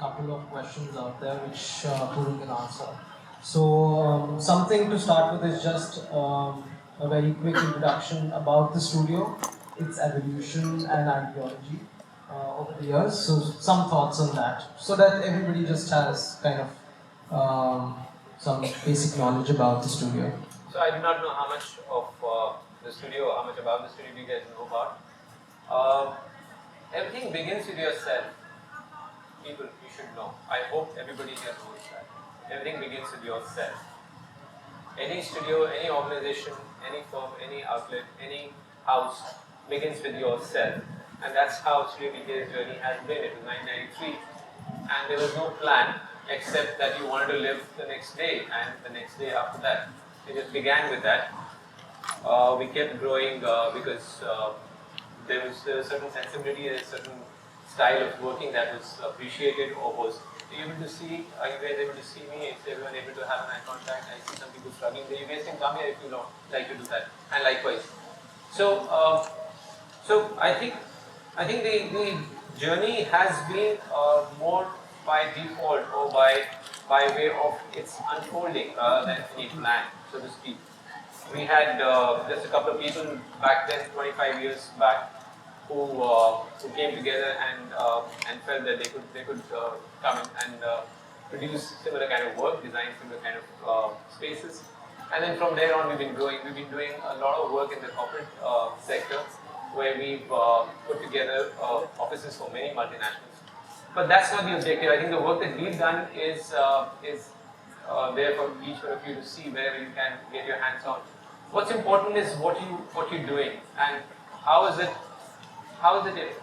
couple of questions out there which Puru can answer. So, something to start with is just a very quick introduction about the studio, its evolution and ideology over the years. So, some thoughts on that, so that everybody just has kind of some basic knowledge about the studio. So I do not know how much of the studio, how much about the studio you guys know about. Everything begins with yourself. People, you should know. I hope everybody here knows that. Everything begins with yourself. Any studio, any organization, any firm, any outlet, any house begins with yourself. And that's how Studio BK's journey has been. It was 1993. And there was no plan except that you wanted to live the next day and the next day after that. It just began with that. We kept growing because there was a certain sensibility, a certain style of working that was appreciated or was able to see. Are you guys able to see me? Is everyone able to have an eye contact? I see some people struggling there. You guys can come here if you don't like to do that. And likewise. So, I think the journey has been more by default or by way of its unfolding rather than any plan, so to speak. We had just a couple of people back then, 25 years back, who came together and felt that they could come in and produce similar kind of work, design similar kind of spaces. And then from there on, we've been growing. We've been doing a lot of work in the corporate sector, where we've put together offices for many multinationals. But that's not the objective. I think the work that we've done is there for each one of you to see wherever you can get your hands on. What's important is what you're doing and how is it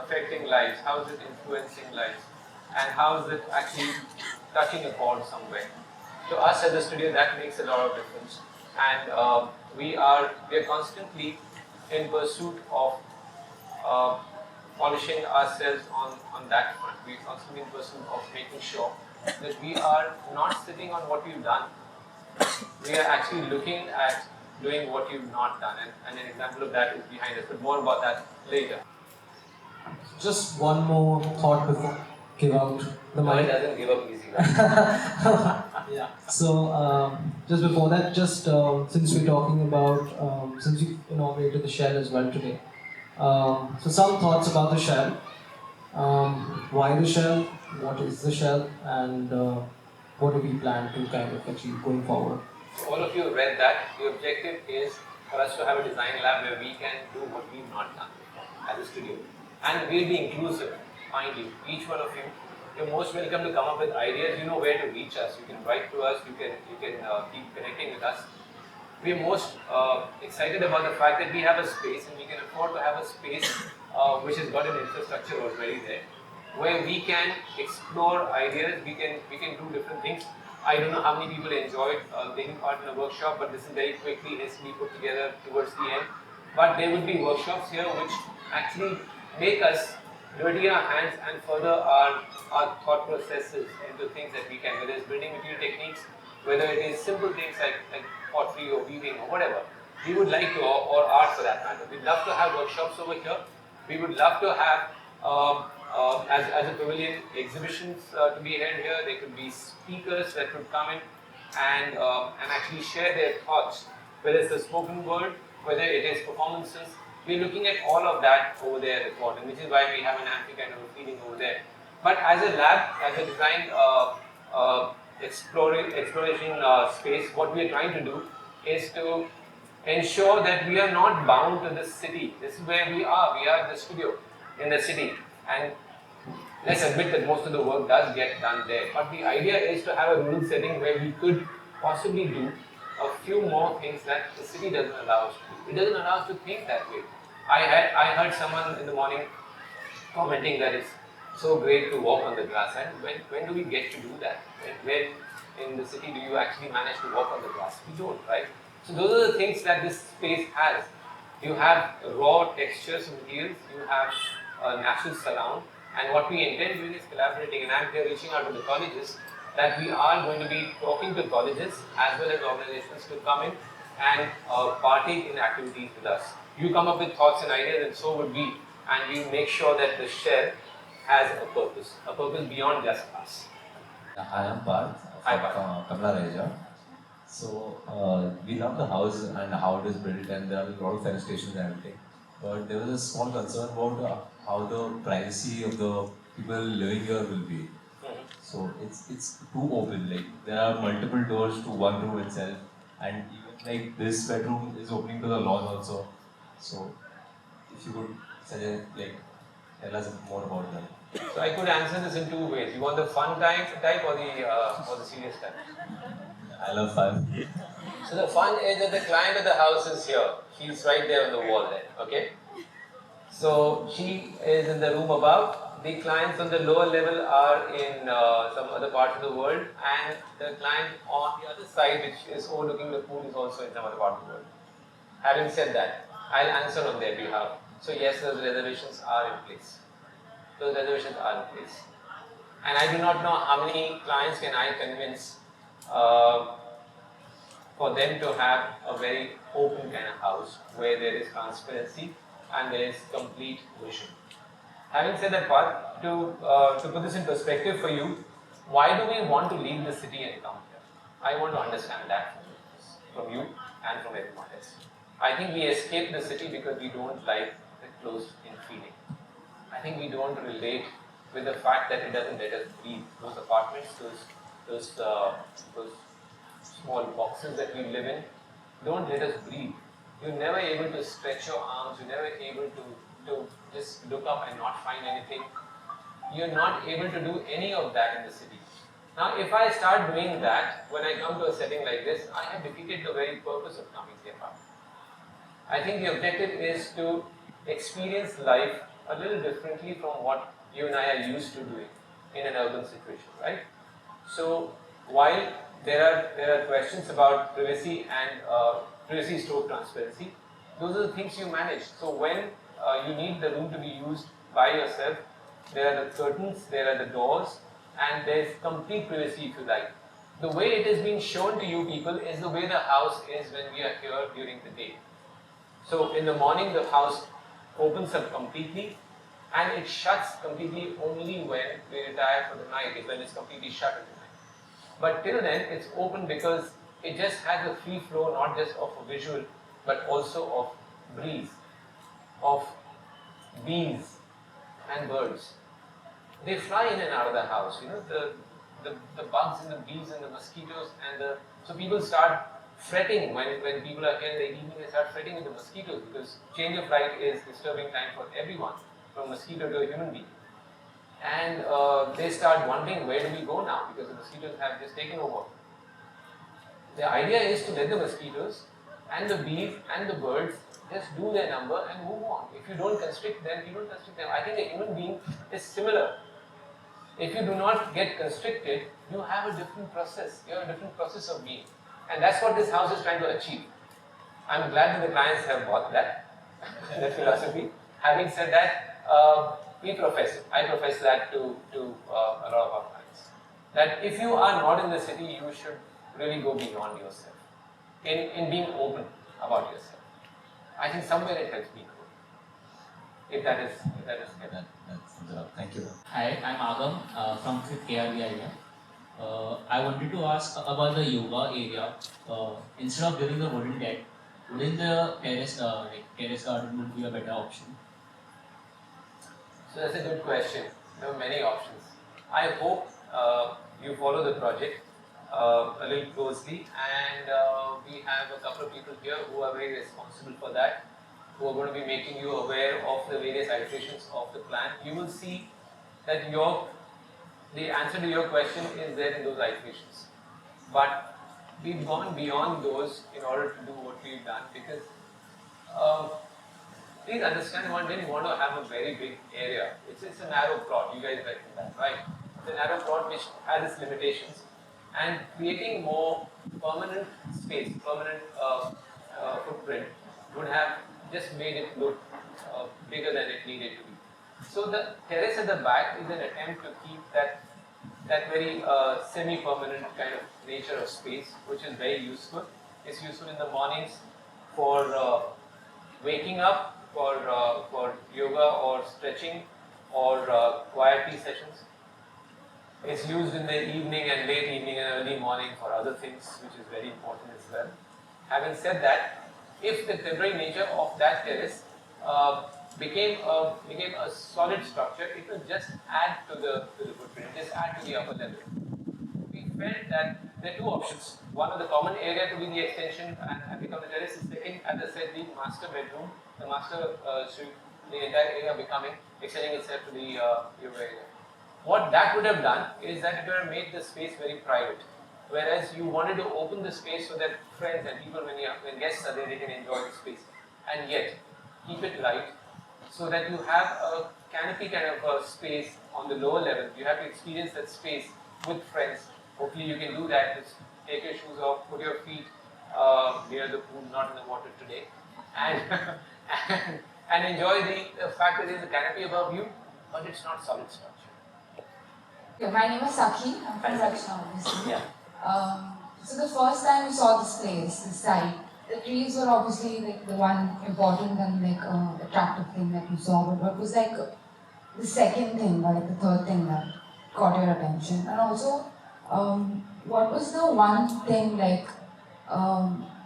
affecting lives, how is it influencing lives, and how is it actually touching a chord somewhere. To us at the studio, that makes a lot of difference, and we are constantly in pursuit of polishing ourselves on that front. We're constantly in pursuit of making sure that we are not sitting on what we've done. We are actually looking at doing what you've not done, and an example of that is behind us, but more about that later. Just one more thought before give out the No, it mic. doesn't give up easy. Right? Yeah. So just before that, just since we're talking about since you inaugurated the shell as well today, so some thoughts about the shell. Why the shell? What is the shell? And what do we plan to kind of achieve going forward? All of you read that. The objective is for us to have a design lab where we can do what we've not done as a studio. And we'll be inclusive, mind you. Each one of you, you're most welcome to come up with ideas. You know where to reach us. You can write to us. You can keep connecting with us. We're most excited about the fact that we have a space and we can afford to have a space which has got an infrastructure already there, where we can explore ideas. We can do different things. I don't know how many people enjoyed taking part in a workshop, but this is very quickly, hastily put together towards the end. But there will be workshops here which actually make us dirty our hands and further our thought processes into things that we can, whether it's building material techniques, whether it is simple things like pottery or weaving or whatever. We would like to, or art for that matter. We'd love to have workshops over here. We would love to have as a pavilion, exhibitions to be held here. There could be speakers that could come in and actually share their thoughts, whether it's the spoken word, whether it is performances. We're looking at all of that over there at the court, and which is why we have an amphi kind of a feeling over there. But as a lab, as a design exploration space, what we are trying to do is to ensure that we are not bound to the city. This is where we are. We are the studio in the city, and let's admit that most of the work does get done there. But the idea is to have a rural setting where we could possibly do a few more things that the city doesn't allow us to do. It doesn't allow us to think that way. I heard someone in the morning commenting that it's so great to walk on the grass. And when do we get to do that? When in the city do you actually manage to walk on the grass? We don't, right? So those are the things that this space has. You have raw textures of materials, you have a natural surround, and what we intend doing is collaborating, and I'm here reaching out to the colleges that we are going to be talking to colleges as well as organizations to come in and partake in activities with us. You come up with thoughts and ideas, and so would we, and we make sure that the shell has a purpose beyond just us. I am Parth Hi, from Parth. Kamala Raja. So we love the house and how it is built, and there are a lot of fire stations and everything. But there was a small concern about how the privacy of the people living here will be. So it's too open. Like there are multiple doors to one room itself, and even like this bedroom is opening to the lawn also. So if you could suggest, like, tell us more about that. So I could answer this in two ways. You want the fun type or the serious type? I love fun. So the fun is that the client of the house is here. She's right there on the wall there. Okay. So she is in the room above. The clients on the lower level are in some other parts of the world, and the client on the other side, which is overlooking the pool, is also in some other part of the world. Having said that, I'll answer on their behalf. So yes, those reservations are in place. Those reservations are in place. And I do not know how many clients can I convince uh, for them to have a very open kind of house where there is transparency and there is complete vision. Having said that part, to put this in perspective for you, why do we want to leave the city and come here? I want to understand that from you and from everyone else. I think we escape the city because we don't like the closed-in feeling. I think we don't relate with the fact that it doesn't let us breathe. Those apartments, those small boxes that we live in, don't let us breathe. You're never able to stretch your arms. You're never able to just look up and not find anything. You're not able to do any of that in the city. Now, if I start doing that when I come to a setting like this, I have defeated the very purpose of coming here. I think the objective is to experience life a little differently from what you and I are used to doing in an urban situation, right? So while there are questions about privacy and privacy stroke transparency, those are the things you manage. So when you need the room to be used by yourself, there are the curtains, there are the doors, and there is complete privacy if you like. The way it is being shown to you people is the way the house is when we are here during the day. So in the morning the house opens up completely and it shuts completely only when we retire for the night, when it's completely shut at the night. But till then it's open because it just has a free flow not just of a visual but also of breeze, of bees and birds. They fly in and out of the house, you know, the bugs and the bees and the mosquitoes so people start fretting when people are here in the evening, they start fretting with the mosquitoes because change of light is disturbing time for everyone, from mosquito to a human being. And they start wondering where do we go now because the mosquitoes have just taken over. The idea is to let the mosquitoes and the bees and the birds just do their number and move on. If you don't constrict them, you don't constrict them. I think a human being is similar. If you do not get constricted, you have a different process. You have a different process of being. And that's what this house is trying to achieve. I'm glad that the clients have bought that, that philosophy. Having said that, I profess that to a lot of our clients. That if you are not in the city, you should really go beyond yourself in being open about yourself. I think somewhere it helps me grow. If that is Thank you. Hi, I'm Agam from 5th KRV area. I wanted to ask about the yoga area. Instead of building the wooden deck, wouldn't the terrace garden would be a better option? So that's a good question. There are many options. I hope you follow the project a little closely, and we have a couple of people here who are very responsible for that, who are going to be making you aware of the various iterations of the plan. You will see that the answer to your question is there in those iterations. But we've gone beyond those in order to do what we've done because please understand when you want to have a very big area, it's a narrow plot, you guys reckon that, right? It's a narrow plot which has its limitations and creating more permanent space, permanent footprint would have just made it look bigger than it needed to be. So the terrace at the back is an attempt to keep that very semi-permanent kind of nature of space, which is very useful. It's useful in the mornings for waking up, for yoga or stretching, or choir tea sessions. It's used in the evening and late evening and early morning for other things, which is very important as well. Having said that, if the temporary nature of that terrace became a solid structure, it will just add to the footprint, just add to the upper level. We felt that there are two options. One of the common area to be the extension and become the terrace. The second, as I said, the master bedroom, the master suite, the entire area becoming extending itself to the yoga area. What that would have done is that it would have made the space very private. Whereas you wanted to open the space so that friends and people, when guests are there, they can enjoy the space. And yet, keep it light so that you have a canopy kind of a space on the lower level. You have to experience that space with friends. Hopefully you can do that. Just take your shoes off, put your feet near the pool, not in the water today, and and enjoy the fact that there is a canopy above you, but it's not solid structure. Okay, my name is Sakhi. I'm from Hi, Sakhi. Rachna, obviously. Yeah. So the first time we saw this place, this site, the trees were obviously like the one important and like attractive thing that you saw. But what was like the second thing or like the third thing that caught your attention? And also, what was the one thing like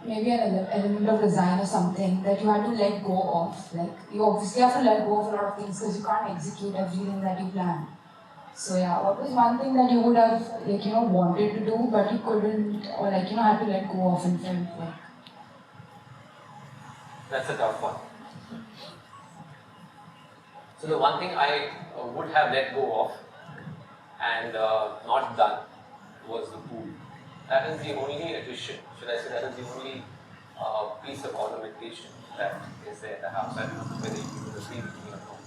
maybe an element of design or something that you had to let go of? Like you obviously have to let go of a lot of things because you can't execute everything that you plan. So yeah, what was one thing that you would have like wanted to do but you couldn't or like had to let go of and felt like? That's a tough one. So the one thing I would have let go of and not done was the pool. That is the only addition, should I say, that is the only piece of ornamentation that is there in the house. I don't know whether you will agree with me or not.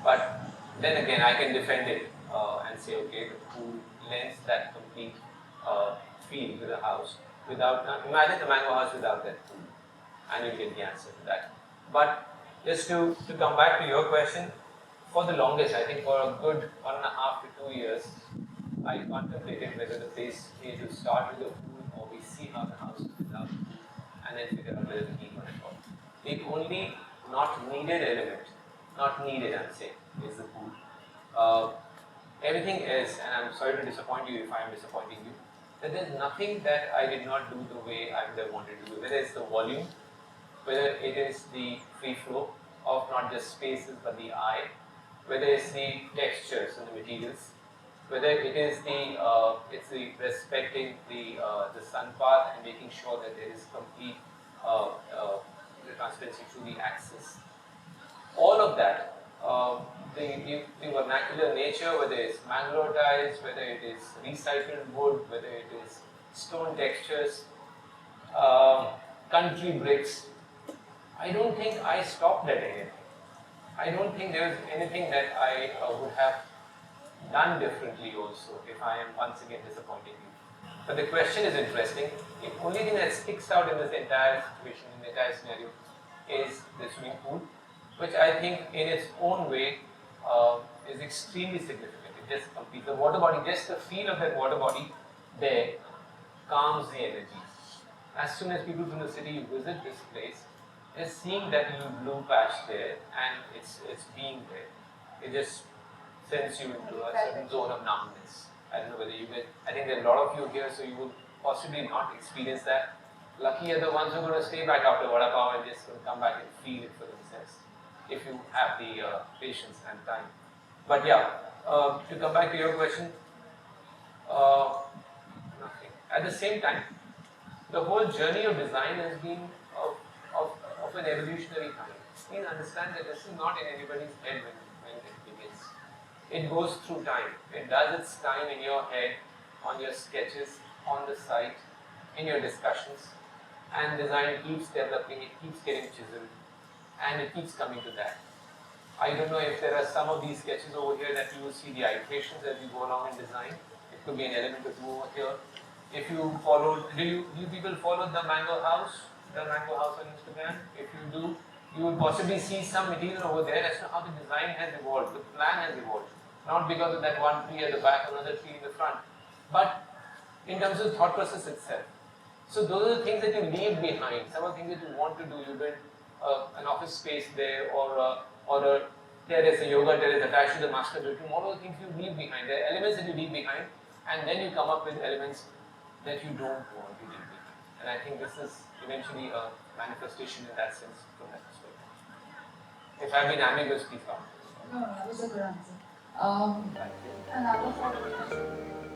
But then again, I can defend it and say, okay, the pool lends that complete feel to the house without, imagine the mango house without that pool. And you'll get the answer to that. But just to come back to your question, for the longest, I think for a good 1.5 to 2 years, I contemplated whether the place needed to start with a pool or we see how the house is without the pool and then figure out whether we need one at all. The only not needed element, not needed I'm saying, is the pool. Everything else, and I'm sorry to disappoint you if I am disappointing you, that there's nothing that I did not do the way I would have wanted to do, whether it's the volume, whether it is the free flow of not just spaces but the eye, whether it's the textures and the materials, whether it is the respecting the sun path and making sure that there is complete transparency through the axis. All of that, the vernacular nature, whether it's mangrove tiles, whether it is recycled wood, whether it is stone textures, country bricks, I don't think I stopped at anything. I don't think there was anything that I would have done differently also if I am once again disappointing you. But the question is interesting. The only thing that sticks out in this entire situation, in the entire scenario, is the swimming pool, which I think in its own way is extremely significant. It just completes the water body, just the feel of that water body there calms the energy. As soon as people from the city visit this place, just seeing that little blue patch there and it's being there, it just sends you into a certain zone of numbness. I don't know whether you get, I think there are a lot of you here, so you will possibly not experience that. Lucky are the ones who are going to stay back after Vada Pav and just going to come back and feel it for themselves, if you have the patience and time. But yeah, to come back to your question, nothing. At the same time, the whole journey of design has been of an evolutionary kind. Please understand that this is not in anybody's head when it begins. It goes through time. It does its time in your head, on your sketches, on the site, in your discussions, and design keeps developing, it keeps getting chiseled, and it keeps coming to that. I don't know if there are some of these sketches over here that you will see the iterations as you go along in design. It could be an element or two over here. If you followed, do you people follow the Mango House on Instagram? If you do, you will possibly see some material over there as to how the design has evolved, the plan has evolved. Not because of that one tree at the back, another tree in the front, but in terms of the thought process itself. So those are the things that you leave behind. Some of the things that you want to do. You build an office space there, or a terrace, a yoga terrace attached to the master bedroom, all of the things you leave behind. There are elements that you leave behind, and then you come up with elements that you don't want to leave behind. And I think this is eventually a manifestation in that sense from that perspective. If I've been ambiguous, please come. No, that was a good answer. Thank you. Another follow-up question.